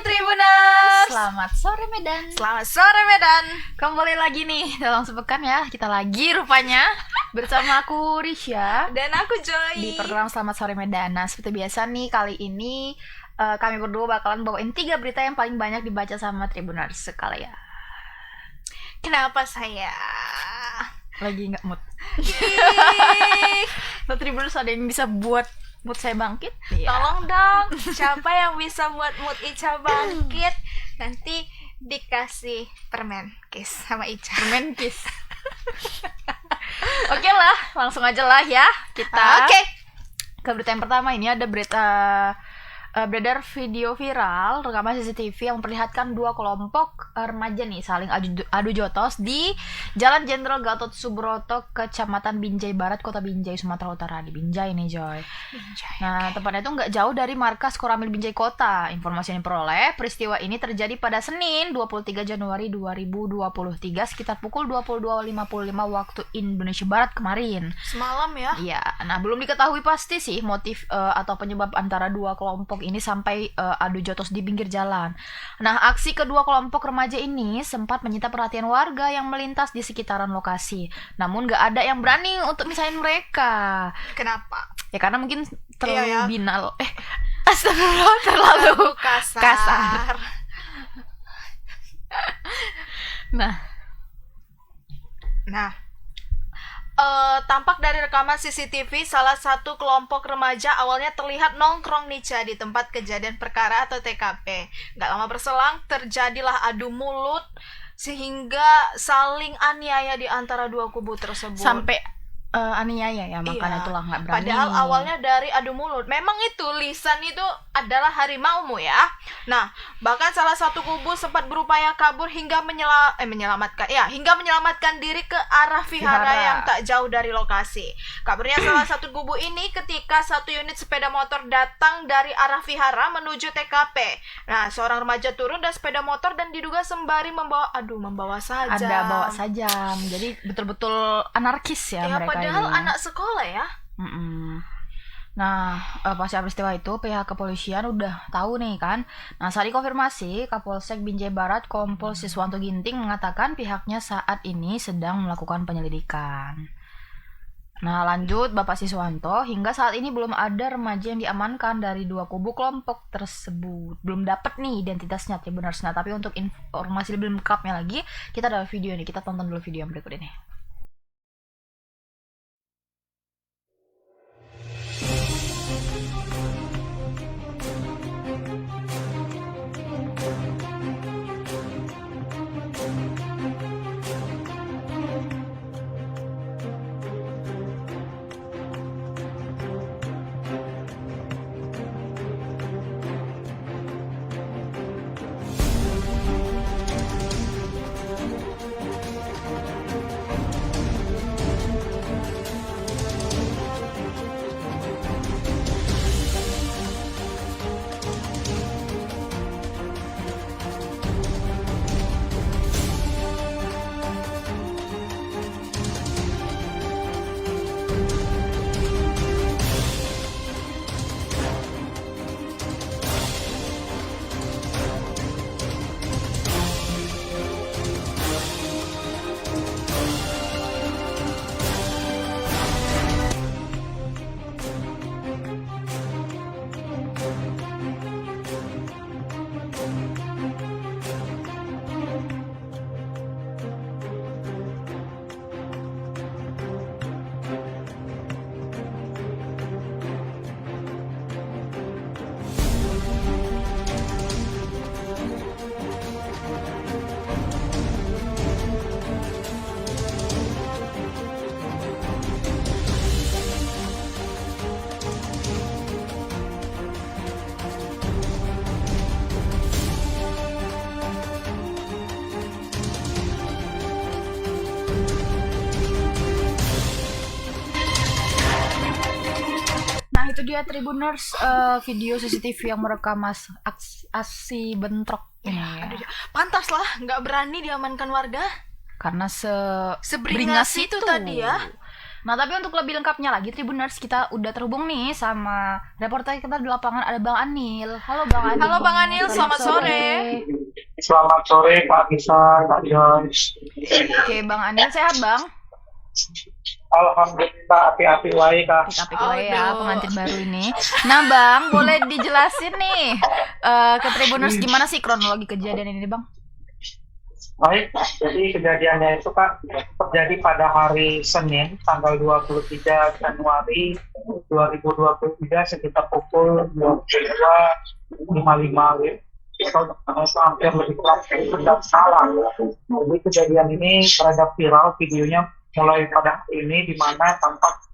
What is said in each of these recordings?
Tribuners. Selamat sore Medan. Selamat sore Medan. Kembali lagi nih dalam sepekan ya. Kita lagi rupanya bersama aku Risha Dan aku Joy di program Selamat Sore Medan. Nah seperti biasa nih kali ini kami berdua bakalan bawain 3 berita yang paling banyak dibaca sama Tribuners sekalian. Kenapa saya Lagi nggak mood. Nah, Tribuners ada yang bisa buat mood saya bangkit? Tolong dong, siapa yang bisa buat mood Ica bangkit? Nanti dikasih permen kiss sama Ica. Permen kiss. Oke lah, langsung aja lah ya kita. Oke. Ke berita yang pertama, ini ada berita beredar video viral rekaman CCTV yang memperlihatkan 2 kelompok remaja nih saling adu jotos di Jalan Jenderal Gatot Subroto, Kecamatan Binjai Barat, Kota Binjai, Sumatera Utara. Di Binjai nih Joy. Nah tempatnya itu nggak jauh dari markas Koramil Binjai Kota. Informasi yang diperoleh, peristiwa ini terjadi pada Senin 23 Januari 2023 sekitar pukul 22.55 waktu Indonesia Barat kemarin. Semalam ya? Iya, nah belum diketahui pasti sih motif atau penyebab antara 2 kelompok ini sampai adu jotos di pinggir jalan. Nah, aksi kedua kelompok remaja ini sempat menyita perhatian warga yang melintas di sekitaran lokasi. Namun gak ada yang berani untuk misahin mereka. Kenapa? Ya karena mungkin terlalu Iya, ya. binal. Astagfirullah, terlalu kasar. Nah, tampak dari rekaman CCTV, salah satu kelompok remaja awalnya terlihat nongkrong nica di tempat kejadian perkara atau TKP. Gak lama berselang, terjadilah adu mulut sehingga saling aniaya di antara 2 kubu tersebut. sampai aniaya ya, makanya Iya. itulah nggak berani. Padahal awalnya dari adu mulut. Memang itu lisan itu adalah harimaumu ya. Nah, bahkan salah satu kubu sempat berupaya kabur hingga menyelamatkan diri ke arah vihara yang tak jauh dari lokasi. Kabarnya salah satu kubu ini ketika satu unit sepeda motor datang dari arah vihara menuju TKP. Nah, seorang remaja turun dari sepeda motor dan diduga sembari membawa sajam. Ada bawa sajam. Jadi betul-betul anarkis ya, Ya, mereka padahal ini. anak sekolah ya. Nah, pasca peristiwa itu pihak kepolisian udah tahu nih kan. Nah, saat dikonfirmasi, Kapolsek Binjai Barat Kompol Siswanto Ginting mengatakan pihaknya saat ini sedang melakukan penyelidikan. Nah, lanjut Bapak Siswanto, hingga saat ini belum ada remaja yang diamankan dari 2 kubu kelompok tersebut. Belum dapat nih identitasnya, Tribuners. Nah, tapi untuk informasi lebih lengkapnya lagi, kita ada video nih. Kita tonton dulu video yang berikut ini. Itu dia Tribuners, video CCTV yang merekam aksi bentrok ini ya. Pantas lah, nggak berani diamankan warga. Karena Seberingas itu tadi ya. Nah, tapi untuk lebih lengkapnya lagi, Tribuners, kita udah terhubung nih sama reporter kita di lapangan, ada Bang Anil. Halo Bang Anil. Halo Bang Anil, selamat sore. Selamat sore Kak Nisa, Kak Joyce. Oke, Bang Anil sehat Bang? Alhamdulillah api-api wae Kak. Api-api wae ya pengantin baru ini. Nah Bang, boleh dijelasin nih ke Tribuners gimana sih kronologi kejadian ini Bang? Baik, jadi kejadiannya itu Kak terjadi pada hari Senin tanggal 23 Januari 2023 sekitar pukul 22.55 atau hampir lebih kurang jam malam. Jadi kejadian ini terhadap viral videonya mulai pada hari ini di mana tampak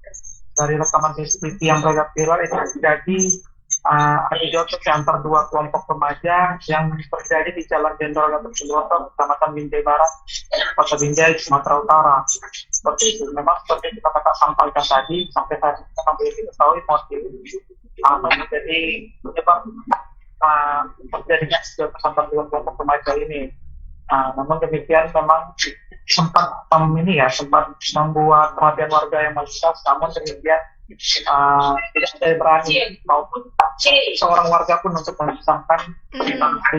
dari rekaman CCTV yang beredar viral itu terjadi adu jotos antar dua kelompok remaja yang terjadi di Jalan Jenderal Gatot Subroto, Kecamatan Binjai Barat, Kota Binjai, Sumatera Utara. Seperti itu. Memang seperti kita sampaikan tadi, sampai saat ini kita belum diketahui motif menjadi penyebab terjadinya jotos antar dua kelompok remaja ini. Namun demikian memang sempat membuat perhatian warga yang melintas, namun demikian tidak ada yang berani maupun seorang warga pun untuk memisahkan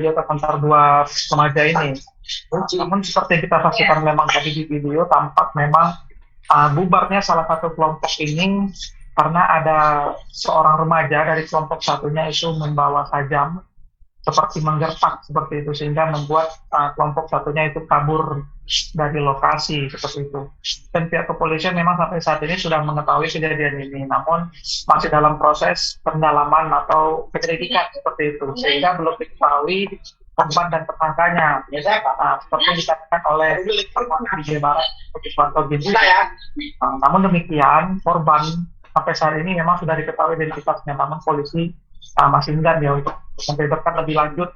jotos antar dua remaja ini. Namun seperti yang kita saksikan memang tadi di video, tampak memang bubarnya salah satu kelompok ini karena ada seorang remaja dari kelompok satunya itu membawa tajam seperti menggertak seperti itu, sehingga membuat kelompok satunya itu kabur dari lokasi seperti itu. Dan pihak kepolisian memang sampai saat ini sudah mengetahui kejadian ini, namun masih dalam proses pendalaman atau penyelidikan seperti itu, sehingga belum diketahui korban dan tersangkanya. Seperti yang dikatakan oleh Binjai Barat, Suwanto Binjai. Namun demikian korban sampai saat ini memang sudah diketahui identitasnya, namun polisi masih enggan ya untuk membeberkan lebih lanjut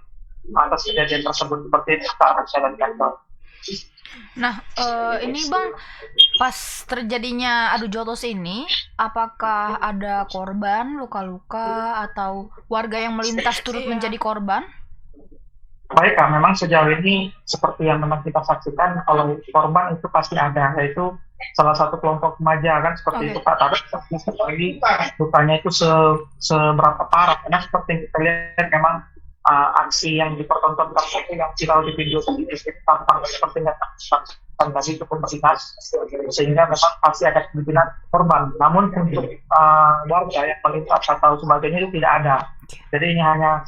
atas kejadian tersebut seperti itu ke arah jalan kantor. Nah, ini Bang, pas terjadinya adu jotos ini, apakah ada korban, luka-luka, atau warga yang melintas turut menjadi korban? Baik Kak, memang sejauh ini seperti yang memang kita saksikan, kalau korban itu pasti ada, yaitu salah satu kelompok remaja kan seperti itu Pak. Tapi sekali lukanya itu seberapa parah, karena seperti yang kita lihat memang aksi yang dipertontonkan itu yang viral di video tadi tampak sepertinya tadi cukup beringas, sehingga memang pasti ada kemungkinan korban. Namun untuk warga yang melintas atau sebagainya itu tidak ada. Jadi ini hanya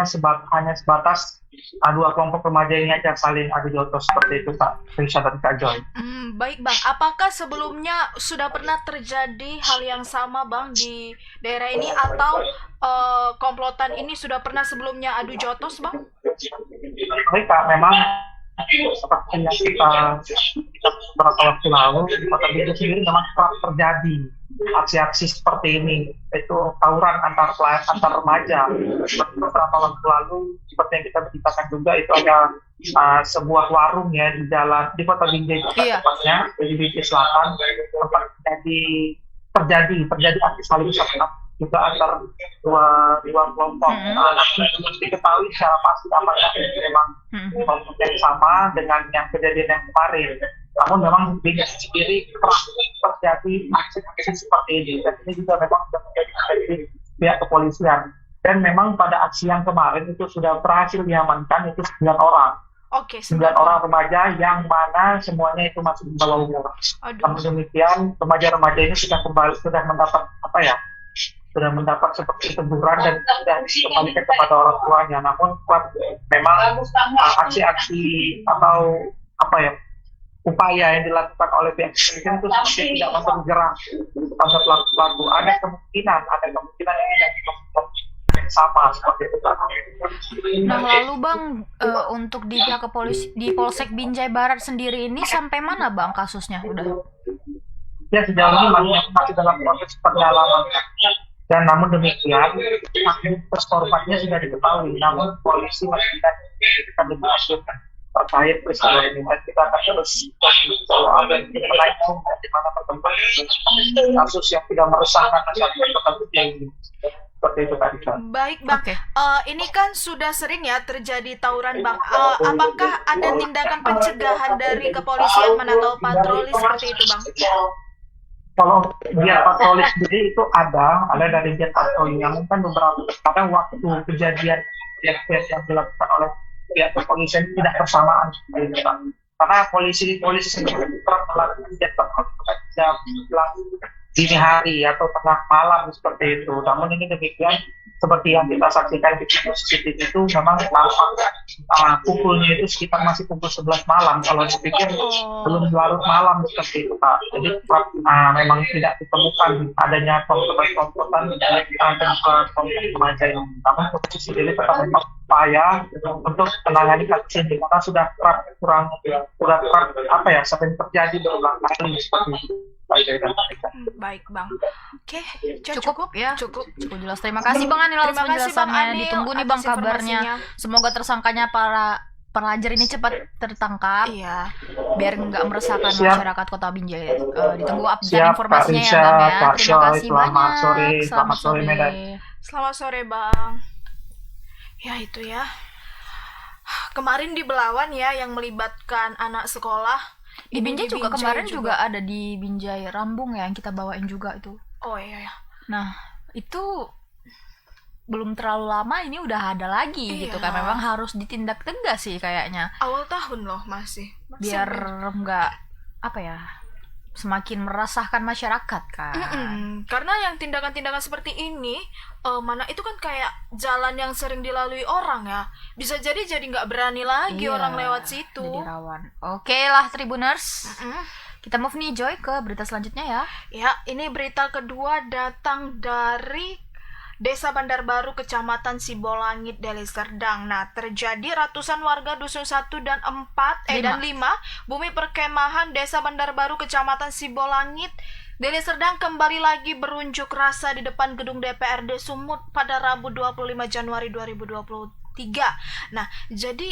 sebatas dua kelompok remaja ini aja saling adu jotos seperti itu Pak Risa dan Kak Joy. Baik Bang, apakah sebelumnya sudah pernah terjadi hal yang sama Bang di daerah ini, atau komplotan ini sudah pernah sebelumnya adu jotos Bang? Baik Kak, memang seperti yang kita beberapa waktu lalu di Kota Binjai sendiri memang kerap terjadi aksi-aksi seperti ini, itu tawuran antar remaja. Seperti beberapa waktu lalu seperti yang kita beritakan juga, itu ada sebuah warung ya di Kota Binjai tepatnya di Binjai Selatan, tempat terjadi aksi saling serang juga antar dua kelompok. Diketahui secara pasti apakah ini memang kelompok yang sama dengan yang kejadian yang kemarin. Namun memang di sendiri kerap terjadi aksi seperti ini, dan ini juga memang sudah menjadi dari pihak kepolisian. Dan memang pada aksi yang kemarin itu sudah berhasil diamankan itu 9 orang. Oke, 9 orang remaja yang mana semuanya itu masih di bawah umur. Namun demikian remaja-remaja ini sudah mendapat seperti teguran dan sudah dikembalikan kepada orang tuanya. Namun memang aksi-aksi atau upaya yang dilakukan oleh pihak kepolisian itu seperti tidak memberi gerak pada pelaku-pelaku. Ada kemungkinan yang tidak sama seperti itu. Nah lalu Bang, untuk di pihak di Polsek Binjai Barat sendiri ini sampai mana Bang kasusnya udah? Ya sejauh ini masih dalam proses pendalaman. Dan namun demikian, aktivitas korbannya sudah diketahui, namun polisi masih tidak lebih lanjut terkait peristiwa ini. Dan kita akan terus menaikkan di mana perkembangan kasus yang tidak meresahkan masyarakat ini. Seperti itu tadi. Baik Bang, ini kan sudah sering ya terjadi tawuran Bang. Apakah ada tindakan pencegahan dari kepolisian atau patroli seperti itu Bang? Kalau giat patroli sendiri itu ada dari giat patroli yang kan beberapa kadang waktu kejadian yang dilakukan oleh pihak kepolisian tidak bersamaan seperti itu, Pak. Karena polisi sendiri melakukan giat patroli jam dini hari atau tengah malam seperti itu. Namun ini demikian seperti yang kita saksikan di video CCTV itu memang nampak pukulnya itu sekitar masih pukul 11 malam. Kalau dipikir belum larut malam seperti itu, Pak. Jadi memang tidak ditemukan adanya konfrontan antara kelompok remaja ini. Namun polisi sendiri tetap memang upaya untuk menangani kasus ini karena sudah sering terjadi berulang kali seperti itu. Baik, Bang. Oke, Cukup ya. Cukup. Cukup jelas. Terima kasih Bang Anil atas Terima kasih, Bang penjelasannya. Anil, Ditunggu nih atas Bang kabarnya. informasinya. Semoga tersangkanya para pelajar ini cepat tertangkap Iya. biar nggak meresahkan Siap. masyarakat Kota Binjai. Ditunggu update Siap, informasinya Kak ya Risha, Bang ya. Kak Terima Shoy, kasih selamat banyak. sore, selamat sore, Medan. Selamat sore, Bang. Ya, itu ya. Kemarin di Belawan ya yang melibatkan anak sekolah. Di Ini Binjai di juga Binjai kemarin juga ada di Binjai Rambung ya yang kita bawain juga itu. Oh iya ya. Nah, itu belum terlalu lama ini udah ada lagi Iya. gitu kan. Memang harus ditindak tegas sih kayaknya. Awal tahun loh masih. Biar nggak semakin meresahkan masyarakat kan. Karena yang tindakan-tindakan seperti ini mana itu kan kayak jalan yang sering dilalui orang ya. Bisa jadi nggak berani lagi Iya, orang lewat situ. jadi rawan. Oke lah Tribuners. Mm-mm. Kita move nih Joy ke berita selanjutnya ya. Ya, ini berita kedua datang dari Desa Bandar Baru, Kecamatan Sibolangit, Deli Serdang. Nah, terjadi ratusan warga Dusun 1 dan 5 bumi perkemahan Desa Bandar Baru, Kecamatan Sibolangit, Deli Serdang kembali lagi berunjuk rasa di depan gedung DPRD Sumut pada Rabu 25 Januari 2023. Nah, jadi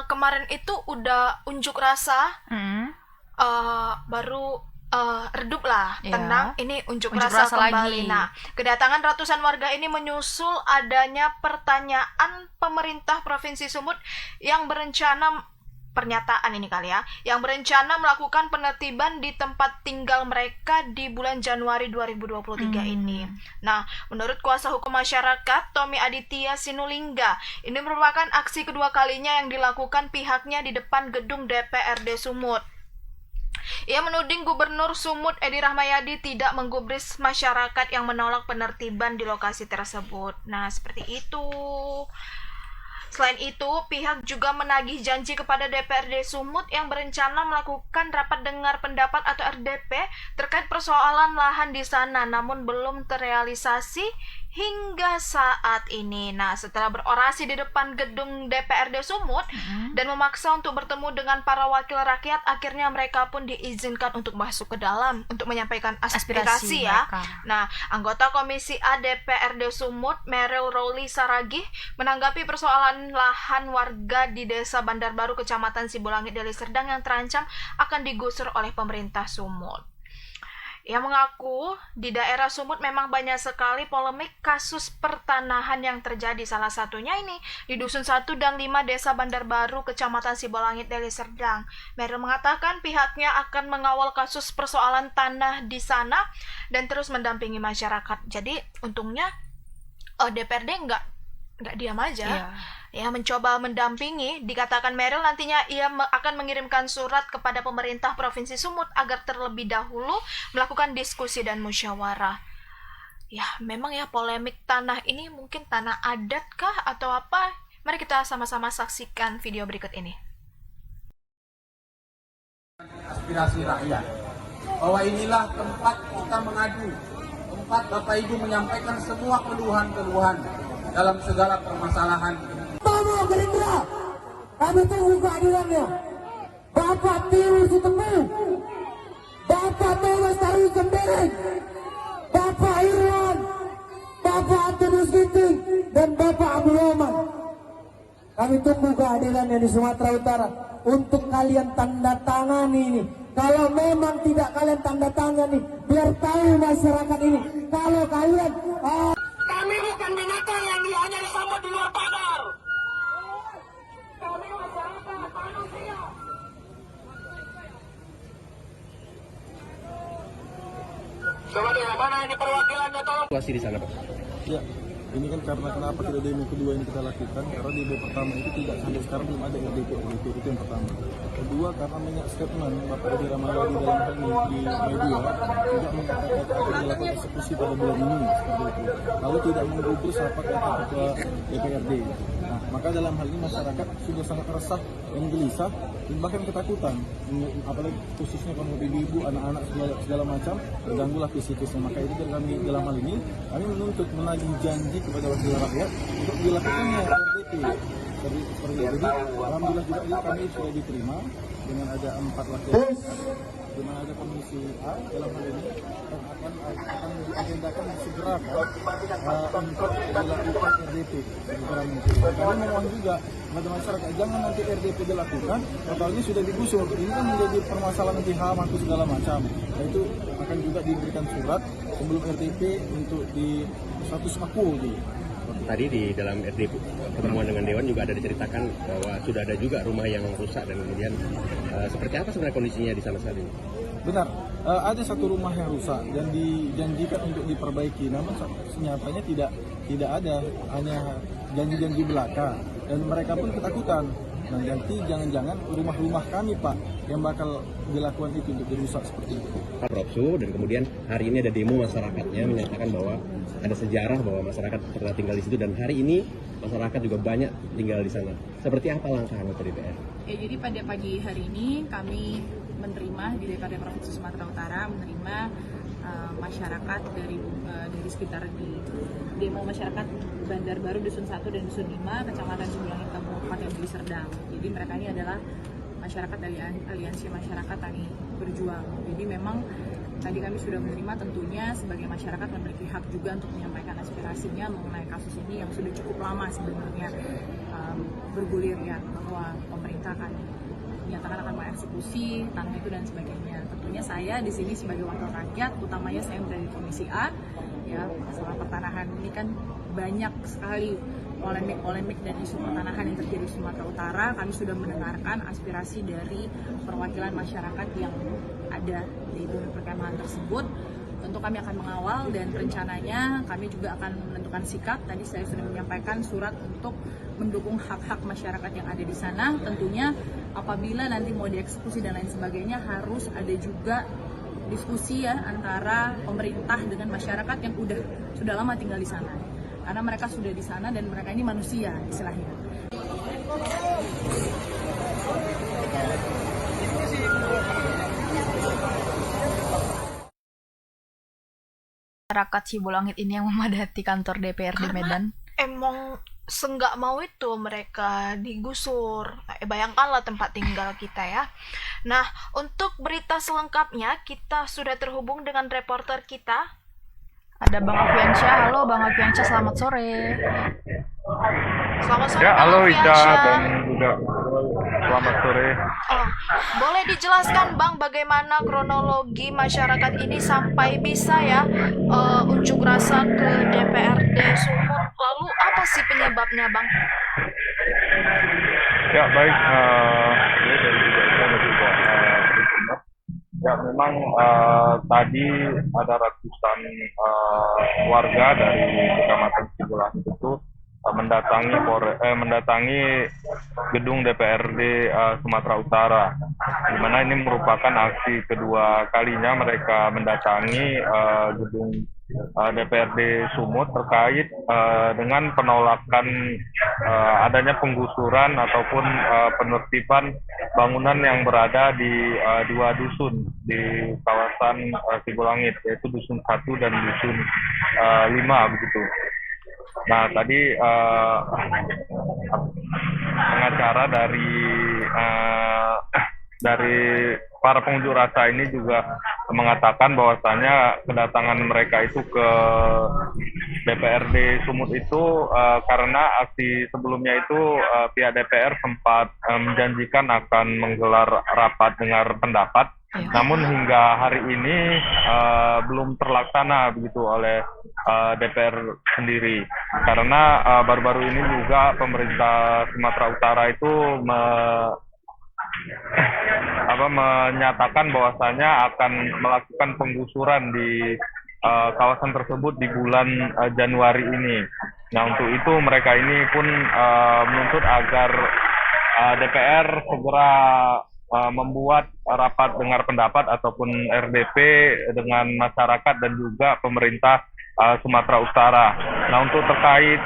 kemarin itu udah unjuk rasa baru redup lah, Iya. tenang, ini unjuk Unjuk rasa rasa kembali. lagi. Nah, kedatangan ratusan warga ini menyusul adanya pertanyaan pemerintah Provinsi Sumut yang berencana yang berencana melakukan penertiban di tempat tinggal mereka di bulan Januari 2023 ini. Nah, menurut kuasa hukum masyarakat Tommy Aditya Sinulingga, ini merupakan aksi kedua kalinya yang dilakukan pihaknya di depan gedung DPRD Sumut. Ia menuding Gubernur Sumut Edi Rahmayadi tidak menggubris masyarakat yang menolak penertiban di lokasi tersebut. Nah, seperti itu. Selain itu, pihak juga menagih janji kepada DPRD Sumut yang berencana melakukan rapat dengar pendapat atau RDP terkait persoalan lahan di sana, namun belum terrealisasi hingga saat ini. Nah, setelah berorasi di depan gedung DPRD Sumut dan memaksa untuk bertemu dengan para wakil rakyat, akhirnya mereka pun diizinkan untuk masuk ke dalam untuk menyampaikan aspirasi ya. mereka. Nah, anggota Komisi A DPRD Sumut, Meryl Rowli Saragih, menanggapi persoalan lahan warga di Desa Bandar Baru, Kecamatan Sibolangit, Deli Serdang yang terancam akan digusur oleh pemerintah Sumut. Ia mengaku di daerah Sumut memang banyak sekali polemik kasus pertanahan yang terjadi. Salah satunya ini di Dusun 1 dan 5 Desa Bandar Baru, Kecamatan Sibolangit, Deli Serdang. Meryl mengatakan pihaknya akan mengawal kasus persoalan tanah di sana dan terus mendampingi masyarakat. Jadi untungnya DPRD nggak diam aja. Iya. Ya, mencoba mendampingi. Dikatakan Meryl nantinya ia akan mengirimkan surat kepada pemerintah Provinsi Sumut agar terlebih dahulu melakukan diskusi dan musyawarah. Ya, memang ya polemik tanah ini mungkin tanah adat kah atau apa? Mari kita sama-sama saksikan video berikut ini. Aspirasi rakyat bahwa inilah tempat kita mengadu, tempat Bapak Ibu menyampaikan semua keluhan-keluhan dalam segala permasalahan. Tolong Gerindra, kami tunggu keadilannya. Bapak Tiwur Sutemu, Bapak Thomas Tarwi Jembereng, Bapak Irwan, Bapak Antonius Ginting, dan Bapak Abdul Rahman. Kami tunggu keadilannya di Sumatera Utara untuk kalian tanda tangani ini. Kalau memang tidak kalian tanda tangani, biar tahu masyarakat ini. Kalau kalian kami bukan binatang yang hanya disambut di luar pagar. Kami masyarakat manusia. Situasi di sana, Pak. Ya, ini kan karena kenapa kita demo kedua ini kita lakukan, karena demo pertama itu tidak sampai sekarang belum ada RDP itu yang pertama. Kedua, karena banyak statement Bapak Edi Rahmayadi dalam hal ini di media tidak mengatakan akan dilakukan eksekusi pada bulan ini seperti itu. Lalu tidak menggubris apa kata ketua DPRD. Nah, maka dalam hal ini masyarakat sudah sangat resah dan gelisah dan bahkan ketakutan, apalagi khususnya kalau ibu-ibu, anak-anak segala macam terganggulah psikisnya. Maka itu dari kami dalam hal ini kami menuntut menagih janji kepada wakil rakyat untuk dilakukannya RDP. Seperti itu. Jadi alhamdulillah juga ini kami sudah diterima dengan ada 4 wakil rakyat, di mana ada komisi A dalam hal ini dan akan diagendakan segera untuk dilakukan RDP segera mungkin. Kami memohon juga kepada masyarakat jangan nanti RDP dilakukan, totalnya sudah digusur. Ini kan menjadi permasalahan nanti HAM atau segala macam. Nah, itu akan juga diberikan surat sebelum RDP untuk di status aku gitu. Tadi di dalam RDP pertemuan dengan Dewan juga ada diceritakan bahwa sudah ada juga rumah yang rusak dan kemudian seperti apa sebenarnya kondisinya di sana saat ini? Benar, ada satu rumah yang rusak dan dijanjikan untuk diperbaiki, namun senyatanya tidak ada, hanya janji-janji belaka dan mereka pun ketakutan. Nah, nanti jangan-jangan rumah-rumah kami Pak yang bakal dilakukan itu untuk dirusak seperti itu. Propsu dan kemudian hari ini ada demo masyarakatnya menyatakan bahwa ada sejarah bahwa masyarakat pernah tinggal di situ dan hari ini masyarakat juga banyak tinggal di sana. Seperti apa langkah anggota DPR? Ya, jadi pada pagi hari ini kami menerima di DPRD Provinsi Sumatera Utara masyarakat dari sekitar di demo masyarakat Bandar Baru Dusun 1 dan Dusun 5 Kecamatan Cibulang Hitam Kabupaten Deli Serdang. Jadi mereka ini adalah masyarakat dari Aliansi Masyarakat Tani Berjuang. Jadi memang tadi kami sudah menerima, tentunya sebagai masyarakat memiliki hak juga untuk menyampaikan aspirasinya mengenai kasus ini yang sudah cukup lama sebenarnya bergulir ya, bahwa pemerintah akan menyatakan akan mengeksekusi tanah itu dan sebagainya. Tentunya saya di sini sebagai wakil rakyat, utamanya saya berada di Komisi A, ya masalah pertanahan ini kan banyak sekali polemik dan isu pertanahan yang terjadi di Sumatera Utara. Kami sudah mendengarkan aspirasi dari perwakilan masyarakat yang ada di bumi perkemahan tersebut. Tentu kami akan mengawal dan rencananya kami juga akan menentukan sikap. Tadi saya sudah menyampaikan surat untuk mendukung hak-hak masyarakat yang ada di sana. Tentunya apabila nanti mau dieksekusi dan lain sebagainya harus ada juga diskusi ya antara pemerintah dengan masyarakat yang sudah lama tinggal di sana. Karena mereka sudah di sana dan mereka ini manusia istilahnya. Masyarakat Sibulangit ini yang memadati kantor DPRD Medan. Emang senggak mau itu mereka digusur. Bayangkanlah tempat tinggal kita ya. Nah, untuk berita selengkapnya kita sudah terhubung dengan reporter kita. Ada Bang Alfiansyah. Halo Bang Alfiansyah, selamat sore. Selamat sore Ya, Bang halo Ida Alfiansyah. dan juga selamat sore. Oh, boleh dijelaskan Bang bagaimana kronologi masyarakat ini sampai bisa ya unjuk rasa ke DPRD Sumut. Lalu apa sih penyebabnya Bang? Ya baik, ini dari juga saya juga ya memang tadi ada ratusan warga dari Kecamatan Cibulang itu mendatangi gedung DPRD Sumatera Utara, di mana ini merupakan aksi kedua kalinya mereka mendatangi gedung DPRD Sumut terkait dengan penolakan adanya penggusuran ataupun penertiban bangunan yang berada di dua dusun di kawasan Sibulangit, yaitu Dusun 1 dan Dusun 5 begitu. Nah, tadi pengacara dari para pengunjuk rasa ini juga mengatakan bahwasanya kedatangan mereka itu ke DPRD Sumut itu karena aksi sebelumnya itu pihak DPR sempat menjanjikan akan menggelar rapat dengar pendapat, namun hingga hari ini belum terlaksana begitu oleh DPR sendiri, karena baru-baru ini juga pemerintah Sumatera Utara itu menyatakan bahwasanya akan melakukan penggusuran di kawasan tersebut di bulan Januari ini. Nah, untuk itu mereka ini pun menuntut agar DPR segera membuat rapat dengar pendapat ataupun RDP dengan masyarakat dan juga pemerintah Sumatera Utara. Nah, untuk terkait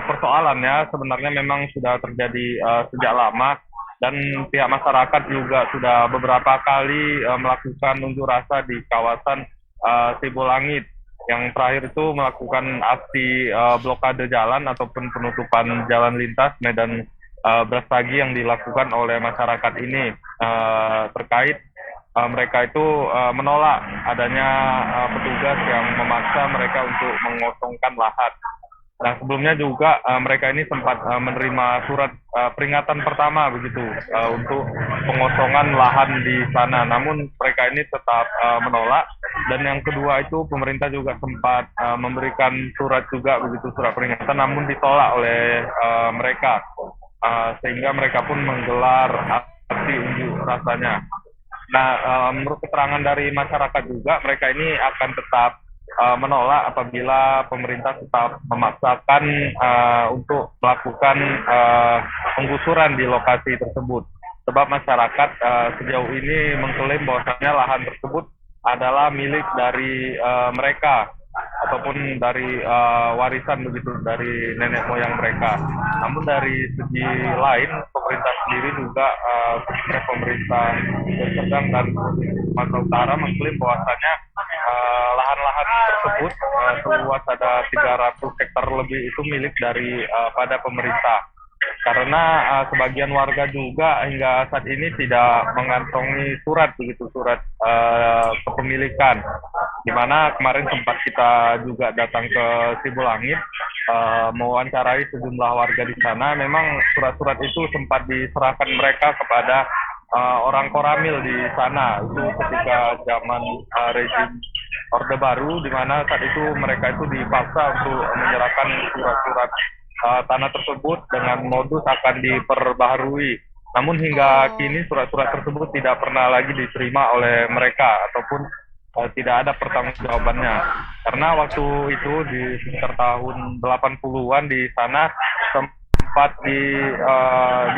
persoalannya sebenarnya memang sudah terjadi sejak lama, dan pihak masyarakat juga sudah beberapa kali melakukan unjuk rasa di kawasan Sibolangit. Yang terakhir itu melakukan aksi blokade jalan ataupun penutupan jalan lintas Medan Brastagi yang dilakukan oleh masyarakat ini terkait mereka itu menolak adanya petugas yang memaksa mereka untuk mengosongkan lahan. Nah, sebelumnya juga mereka ini sempat menerima surat peringatan pertama begitu untuk pengosongan lahan di sana. Namun mereka ini tetap menolak. Dan yang kedua itu pemerintah juga sempat memberikan surat juga begitu, surat peringatan, namun ditolak oleh mereka. Sehingga mereka pun menggelar aksi unjuk rasanya. Nah, menurut keterangan dari masyarakat juga mereka ini akan tetap menolak apabila pemerintah tetap memaksakan untuk melakukan penggusuran di lokasi tersebut. Sebab masyarakat sejauh ini mengklaim bahwasanya lahan tersebut adalah milik dari mereka ataupun dari warisan begitu dari nenek moyang mereka. Namun dari segi lain pemerintah sendiri juga pemerintah Sedang dan Sumatera Utara mengklaim bahwasanya lahan-lahan tersebut seluas ada 300 hektar lebih itu milik dari pada pemerintah. Karena sebagian warga juga hingga saat ini tidak mengantongi surat begitu, surat kepemilikan. Di mana kemarin sempat kita juga datang ke Sibolangit mewawancarai sejumlah warga di sana. Memang surat-surat itu sempat diserahkan mereka kepada orang Koramil di sana. Itu ketika zaman rezim Orde Baru, di mana saat itu mereka itu dipaksa untuk menyerahkan surat-surat tanah tersebut dengan modus akan diperbaharui. Namun hingga kini surat-surat tersebut tidak pernah lagi diterima oleh mereka ataupun tidak ada pertanggungjawabannya. Karena waktu itu di sekitar tahun 80-an di sana sempat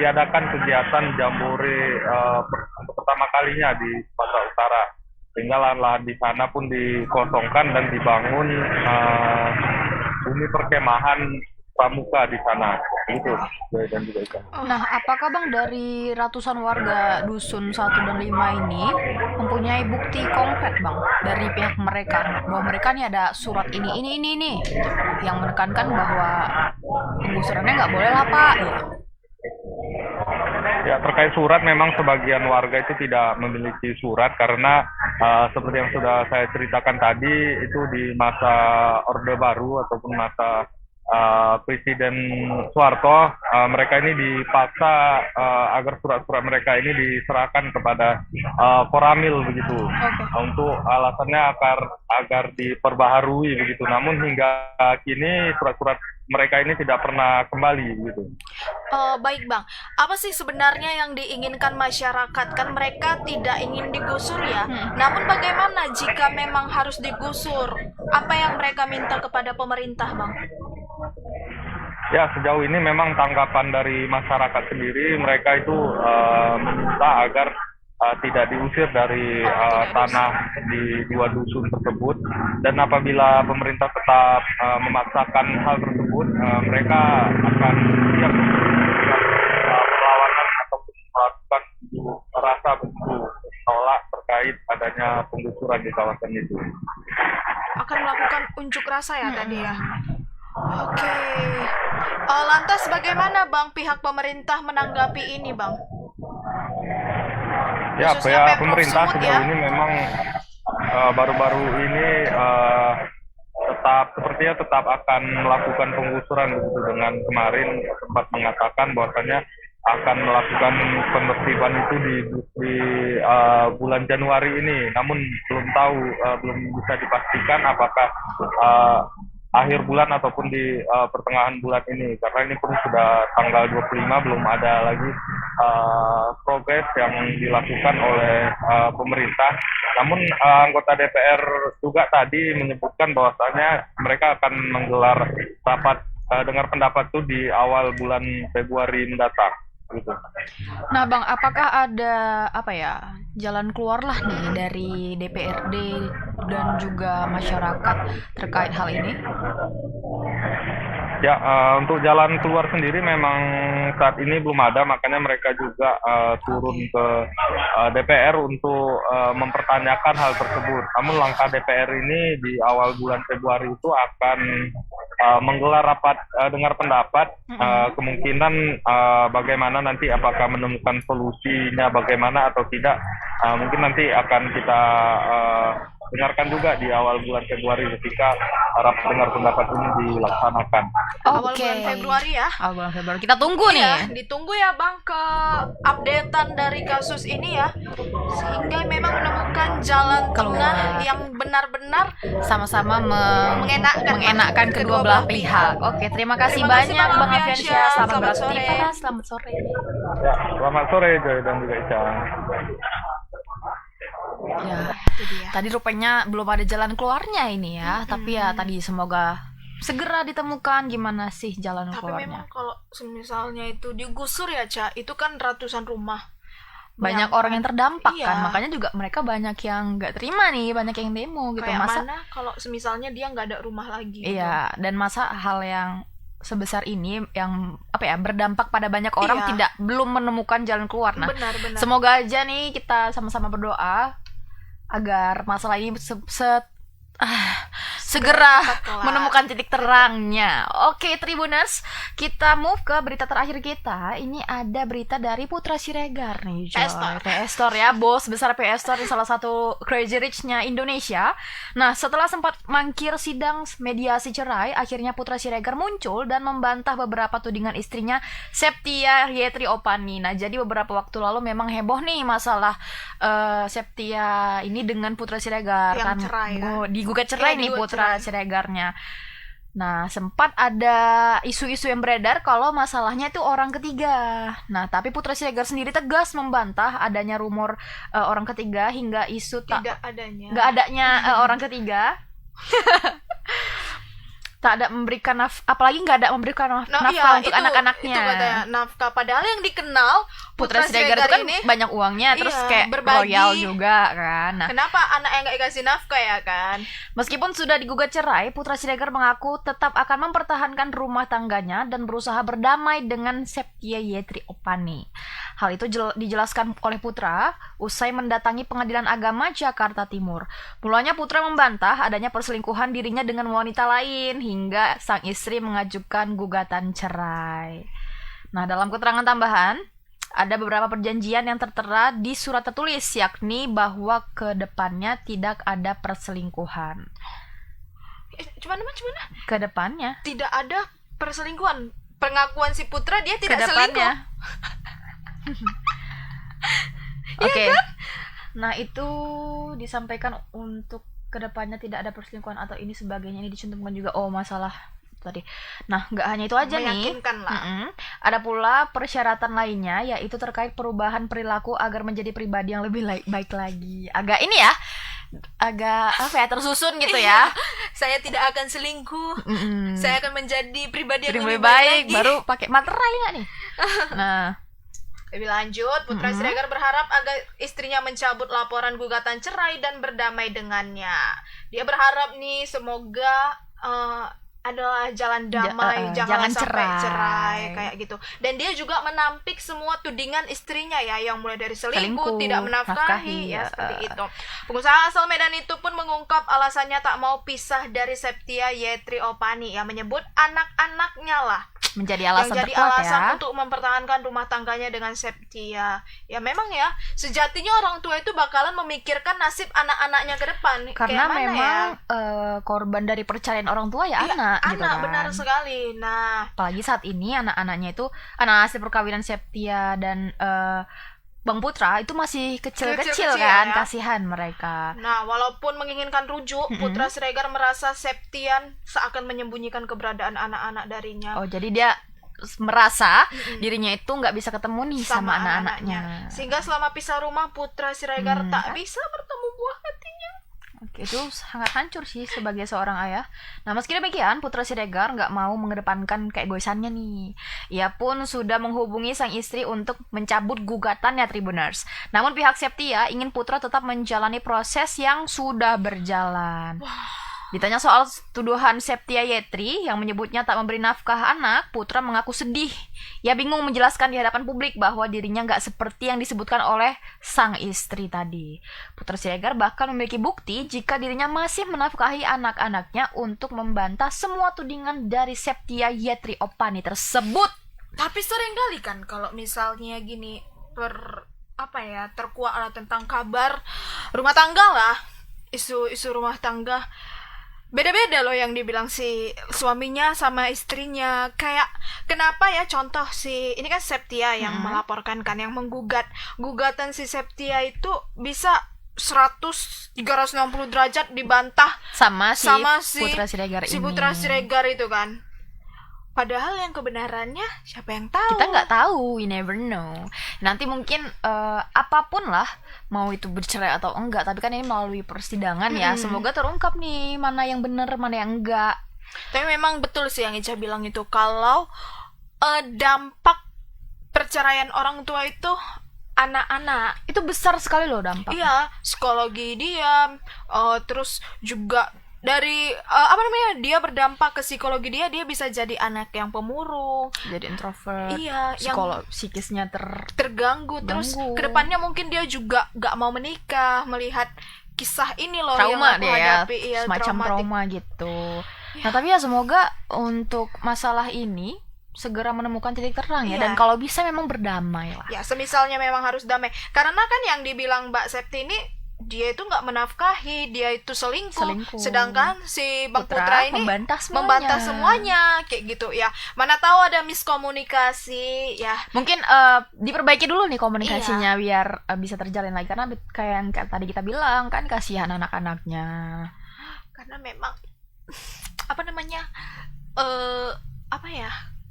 diadakan kegiatan jambore pertama kalinya di Sumatera Utara. Sehingga lahan-lahan di sana pun dikosongkan dan dibangun bumi perkemahan pramuka di sana. Itu dan juga itu. Nah, apakah Bang dari ratusan warga dusun 1 dan 5 ini mempunyai bukti konkret Bang dari pihak mereka bahwa mereka nih ada surat ini gitu, yang menekankan bahwa penggusurannya nggak boleh lah Pak gitu. Ya, terkait surat memang sebagian warga itu tidak memiliki surat karena seperti yang sudah saya ceritakan tadi itu di masa Orde Baru ataupun masa Presiden Soeharto, mereka ini dipaksa agar surat-surat mereka ini diserahkan kepada Koramil begitu, untuk alasannya agar diperbaharui begitu. Namun hingga kini surat-surat mereka ini tidak pernah kembali gitu. Baik Bang, apa sih sebenarnya yang diinginkan masyarakat? Kan mereka tidak ingin digusur ya. Namun bagaimana jika memang harus digusur? Apa yang mereka minta kepada pemerintah Bang? Ya, sejauh ini memang tanggapan dari masyarakat sendiri, mereka itu meminta agar tidak diusir dari tanah di 2 dusun tersebut, dan apabila pemerintah tetap memaksakan hal tersebut, mereka akan siap perlawanan ataupun melakukan rasa bentuk menolak terkait adanya penggusuran di kawasan itu. Akan melakukan unjuk rasa ya tadi ya. Oke. Lantas bagaimana Bang pihak pemerintah menanggapi ini Bang? Ya, Khususnya pihak pemerintah Sumut, sejauh ini memang baru-baru ini tetap akan melakukan penggusuran begitu, dengan kemarin sempat mengatakan bahwasanya akan melakukan penertiban itu di bulan Januari ini. Namun belum bisa dipastikan apakah akhir bulan ataupun di pertengahan bulan ini, karena ini pun sudah tanggal 25 belum ada lagi progres yang dilakukan oleh pemerintah. Namun anggota DPR juga tadi menyebutkan bahwasanya mereka akan menggelar rapat dengar pendapat itu di awal bulan Februari mendatang. Gitu. Nah, Bang, apakah ada jalan keluar lah nih dari DPRD dan juga masyarakat terkait hal ini? Ya, untuk jalan keluar sendiri memang saat ini belum ada, makanya mereka juga turun ke DPR untuk mempertanyakan hal tersebut. Namun langkah DPR ini di awal bulan Februari itu akan menggelar rapat dengar pendapat, kemungkinan bagaimana nanti, apakah menemukan solusinya bagaimana atau tidak, mungkin nanti akan kita dengarkan juga di awal bulan Februari ketika rapat dengar pendapat ini dilaksanakan. Awal bulan Februari ya. Awal bulan Februari. Kita tunggu nih. Ya, ditunggu ya Bang ke updatean dari kasus ini ya. Sehingga memang menemukan jalan tengah yang benar-benar sama-sama mengenakkan kedua belah pihak. Oke, terima kasih banyak Bang Afiansyah. Selamat sore. Selamat sore. Ya, selamat sore Joy dan juga Ica. Ya, tadi rupanya belum ada jalan keluarnya ini ya. Tapi ya tadi semoga segera ditemukan gimana sih jalan Tapi keluarnya. memang kalau misalnya itu digusur ya, Ca, itu kan ratusan rumah. Banyak orang yang terdampak Iya. kan, makanya juga mereka banyak yang nggak terima nih, banyak yang demo gitu. Kayak Masa mana kalau misalnya dia nggak ada rumah lagi gitu. iya, dan masa hal yang sebesar ini yang berdampak pada banyak orang Iya. belum menemukan jalan keluar. Nah, Benar. semoga aja nih kita sama-sama berdoa agar masalah ini segera menemukan titik terangnya. Oke, Tribuners, kita move ke berita terakhir kita. Ini ada berita dari Putra Siregar nih, Joy. PS Store ya, bos besar PS Store, salah satu Crazy Rich-nya Indonesia. Nah, setelah sempat mangkir sidang mediasi cerai, akhirnya Putra Siregar muncul dan membantah beberapa tudingan istrinya Septia Yetri Opani. Nah, jadi beberapa waktu lalu memang heboh nih masalah Septia ini dengan Putra Siregar Yang kan, cerai, kan? digugat cerai nih Putra Siregarnya. Nah, sempat ada isu-isu yang beredar kalau masalahnya itu orang ketiga. Nah, tapi Putra Siregar sendiri tegas membantah adanya rumor orang ketiga hingga isu Tidak adanya. nggak adanya orang ketiga. Tak ada memberikan apalagi nggak ada memberikan nafkah untuk anak-anaknya. Itu katanya nafkah, padahal yang dikenal Putra Siregar itu kan ini banyak uangnya, terus kayak berbagi. royal juga kan. Nah, Kenapa anak yang nggak dikasih nafkah ya kan? meskipun sudah digugat cerai, Putra Siregar mengaku tetap akan mempertahankan rumah tangganya dan berusaha berdamai dengan Septia Yetri Opani. Hal itu dijelaskan oleh Putra usai mendatangi Pengadilan Agama Jakarta Timur. Mulanya Putra membantah adanya perselingkuhan dirinya dengan wanita lain hingga sang istri mengajukan gugatan cerai. Nah, dalam keterangan tambahan, ada beberapa perjanjian yang tertera di surat tertulis, yakni bahwa ke depannya tidak ada perselingkuhan. Gimana? Ke depannya Tidak ada perselingkuhan. Pengakuan si Putra dia ke tidak depannya. selingkuh. Oke. Nah, itu disampaikan untuk kedepannya tidak ada perselingkuhan atau ini sebagainya. Ini dicantumkan juga masalah tadi. Nah, nggak hanya itu aja nih. Meyakinkan lah. Ada pula persyaratan lainnya, yaitu terkait perubahan perilaku agar menjadi pribadi yang lebih baik lagi. Agak ini ya, agak tersusun gitu ya. Saya tidak akan selingkuh. Saya akan menjadi pribadi yang lebih lebih baik lagi. Baru pakai materai nggak nih? Nah, lebih lanjut, Putra Siregar berharap agar istrinya mencabut laporan gugatan cerai dan berdamai dengannya. Dia berharap nih semoga adalah jalan damai, jangan sampai cerai kayak gitu. Dan dia juga menampik semua tudingan istrinya ya, yang mulai dari selingkuh, tidak menafkahi ya seperti itu. Pengusaha asal Medan itu pun mengungkap alasannya tak mau pisah dari Septia Yetri Opani, yang menyebut anak-anaknya lah menjadi alasan yang jadi terkuat alasan ya untuk mempertahankan rumah tangganya dengan Septia. Ya memang ya, sejatinya orang tua itu bakalan memikirkan nasib anak-anaknya ke depan. karena Kayak mana memang ya? Korban dari perceraian orang tua ya Iya, anak gitu kan. benar sekali. Nah, Apalagi saat ini anak-anaknya itu anak hasil perkawinan Septia dan Bang Putra itu masih kecil-kecil kan, ya. kasihan mereka. Nah, walaupun menginginkan rujuk, Putra Siregar merasa Septian seakan menyembunyikan keberadaan anak-anak darinya. Oh, jadi dia merasa dirinya itu nggak bisa ketemu nih sama anak-anaknya. Sehingga selama pisah rumah Putra Siregar tak bisa bertemu buah hatinya. Oke, itu sangat hancur sih sebagai seorang ayah. Nah, meski demikian, Putra Siregar nggak mau mengedepankan keegoisannya nih. Ia pun sudah menghubungi sang istri untuk mencabut gugatannya, Tribuners. Namun pihak Septia ingin Putra tetap menjalani proses yang sudah berjalan. Ditanya soal tuduhan Septia Yetri yang menyebutnya tak memberi nafkah anak, Putra mengaku sedih. Ia bingung menjelaskan di hadapan publik bahwa dirinya nggak seperti yang disebutkan oleh sang istri tadi. Putra Siregar bahkan memiliki bukti jika dirinya masih menafkahi anak-anaknya untuk membantah semua tudingan dari Septia Yetri Opani tersebut. Tapi sering kali kan kalau misalnya gini terkuak lah tentang kabar rumah tangga lah, isu rumah tangga. Beda-beda loh yang dibilang si suaminya sama istrinya. Kayak kenapa ya, contoh ini kan Septia yang melaporkan kan, yang menggugat. Gugatan si Septia itu bisa 360 derajat dibantah sama si Putra Siregar si Putra Siregar itu kan. Padahal yang kebenarannya siapa yang tahu? Kita nggak tahu, we never know. Nanti mungkin apapun lah, mau itu bercerai atau enggak, tapi kan ini melalui persidangan ya. Semoga terungkap nih mana yang benar, mana yang enggak. Tapi memang betul sih yang Ica bilang itu, kalau dampak perceraian orang tua itu anak-anak itu besar sekali loh dampaknya. Iya, psikologi dia, terus juga dari dia berdampak ke psikologi dia bisa jadi anak yang pemurung, jadi introvert, psikisnya terganggu. Terus kedepannya mungkin dia juga gak mau menikah melihat kisah ini loh, trauma yang aku hadapi, semacam trauma gitu. Nah tapi ya semoga untuk masalah ini segera menemukan titik terang ya, dan kalau bisa memang berdamai lah. Ya, semisalnya memang harus damai, karena kan yang dibilang Mbak Septi ini, dia itu nggak menafkahi, dia itu selingkuh. Sedangkan si Bang Putra ini membantah semuanya kayak gitu ya. Mana tahu ada miskomunikasi ya. Mungkin diperbaiki dulu nih komunikasinya biar bisa terjalin lagi, karena kayak yang tadi kita bilang kan, kasihan anak-anaknya. Karena memang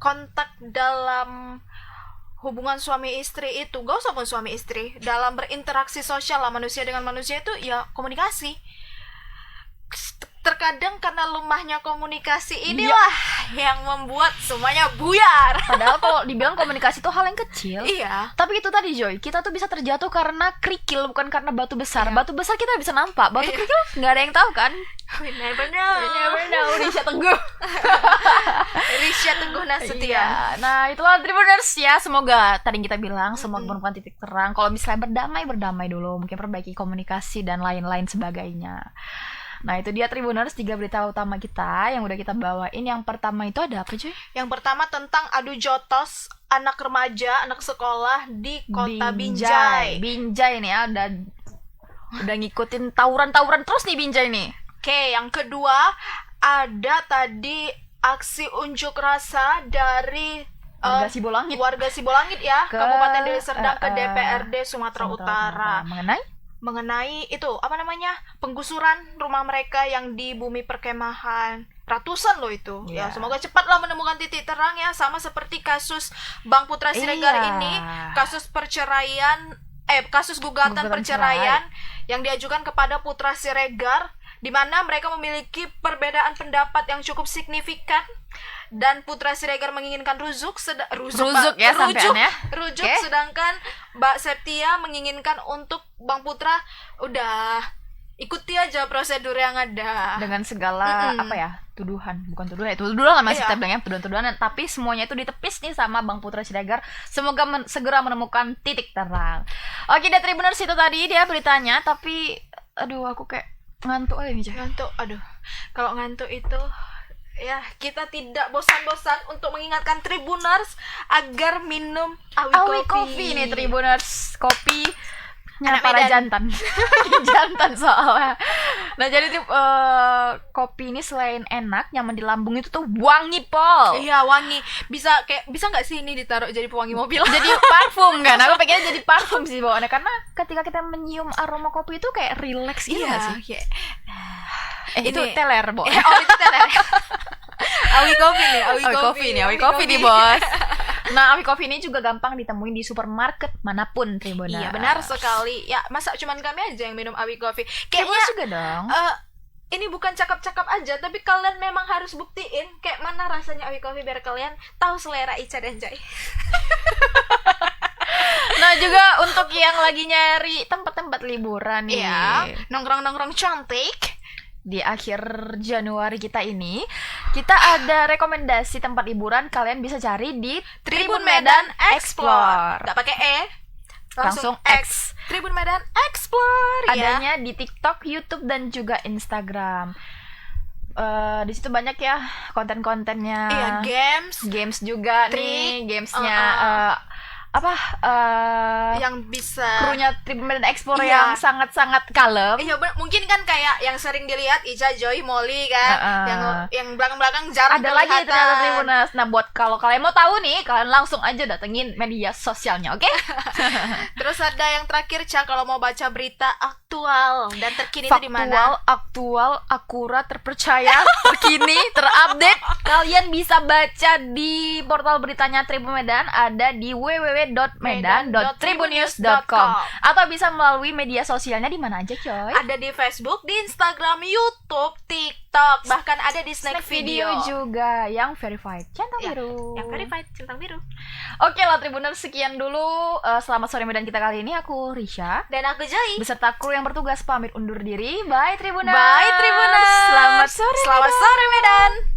kontak dalam hubungan suami istri itu, gak usah pun suami istri, dalam berinteraksi sosial lah manusia dengan manusia itu ya komunikasi. Terkadang karena lemahnya komunikasi inilah yang membuat semuanya buyar. Padahal kalau dibilang komunikasi itu hal yang kecil. Iya. Tapi itu tadi Joy, kita tuh bisa terjatuh karena kerikil, bukan karena batu besar. Batu besar kita bisa nampak, batu kerikil nggak ada yang tahu kan. We never know. Risha Teguh. Risha Teguh Nasution. Iya. Nah itulah Tribuners ya. Semoga tadi kita bilang semoga menemukan titik terang. Kalau misalnya berdamai dulu, mungkin perbaiki komunikasi dan lain-lain sebagainya. Nah itu dia Tribuners, 3 berita utama kita yang udah kita bawain. Yang pertama itu ada apa Joy? Yang pertama tentang adu jotos anak remaja, anak sekolah di kota Binjai. Binjai nih ya, udah ngikutin tawuran terus nih Binjai nih. Oke, yang kedua ada tadi aksi unjuk rasa dari warga Sibolangit ya, Kabupaten Deli Serdang ke DPRD Sumatera Utara. Mengenai itu penggusuran rumah mereka yang di bumi perkemahan, ratusan loh itu. Ya semoga cepatlah menemukan titik terang ya, sama seperti kasus Bang Putra Siregar ini, kasus gugatan perceraian yang diajukan kepada Putra Siregar, di mana mereka memiliki perbedaan pendapat yang cukup signifikan, dan Putra Siregar menginginkan rujuk, sedangkan Mbak Septia menginginkan untuk Bang Putra udah ikuti aja prosedur yang ada dengan segala tuduhan lah masih kita bilangnya, tuduhan-tuduhan, tapi semuanya itu ditepis nih sama Bang Putra Siregar. Semoga segera menemukan titik terang. Oke deh Tribuners, itu tadi dia beritanya, tapi aduh aku kayak ngantuk aja nih. Kalau ngantuk itu ya kita tidak bosan-bosan untuk mengingatkan Tribuners agar minum Awi Coffee nih Tribuners, kopinya para jantan. Jantan soalnya. Nah jadi kopi ini selain enak, nyaman di lambung, itu tuh wangi pol. Iya wangi, bisa nggak sih ini ditaruh jadi pewangi mobil? Jadi parfum kan? Aku pengennya jadi parfum sih bawaannya, karena ketika kita menyium aroma kopi itu kayak relax gitu nggak sih? Itu teler, Bo. Itu teler. Awi Coffee nih, Awi Coffee nih bos. Nah, Awi Coffee ini juga gampang ditemuin di supermarket manapun Tribuners. Iya benar sekali. Ya masa cuman kami aja yang minum Awi Coffee? Kayaknya juga dong. Ini bukan cakap-cakap aja, tapi kalian memang harus buktiin kayak mana rasanya Awi Coffee biar kalian tahu selera Ica dan Jai. Nah juga untuk yang lagi nyari tempat-tempat liburan nih, nongkrong-nongkrong cantik di akhir Januari kita ini, kita ada rekomendasi tempat liburan kalian bisa cari di Tribun Medan Explore. Gak pakai langsung X. Tribun Medan Explore. Adanya di TikTok, YouTube dan juga Instagram. Di situ banyak ya konten-kontennya. Iya, games juga nih, gamesnya yang bisa krunya Tribun Medan Explore yang sangat-sangat kalem. Iya, mungkin kan kayak yang sering dilihat Ica, Joy, Molly kan, yang belakang-belakang jarang ada lagi ternyata Tribuners. Nah, buat kalau kalian mau tahu nih, kalian langsung aja datengin media sosialnya, oke? Terus ada yang terakhir, Ca, kalau mau baca berita aktual dan terkini itu di mana? Aktual, akurat, terpercaya, terkini, terupdate. Kalian bisa baca di portal beritanya Tribun Medan, ada di www.medan.tribunnews.com atau bisa melalui media sosialnya di mana aja, coy? Ada di Facebook, di Instagram, YouTube, TikTok, bahkan ada di Snack Video juga yang verified centang biru. Yang verified centang biru. Oke lah Tribuners, sekian dulu Selamat Sore Medan kita kali ini. Aku Risha dan aku Jai beserta kru yang bertugas pamit undur diri. Bye Tribuners. Bye Tribuners. Selamat sore Medan.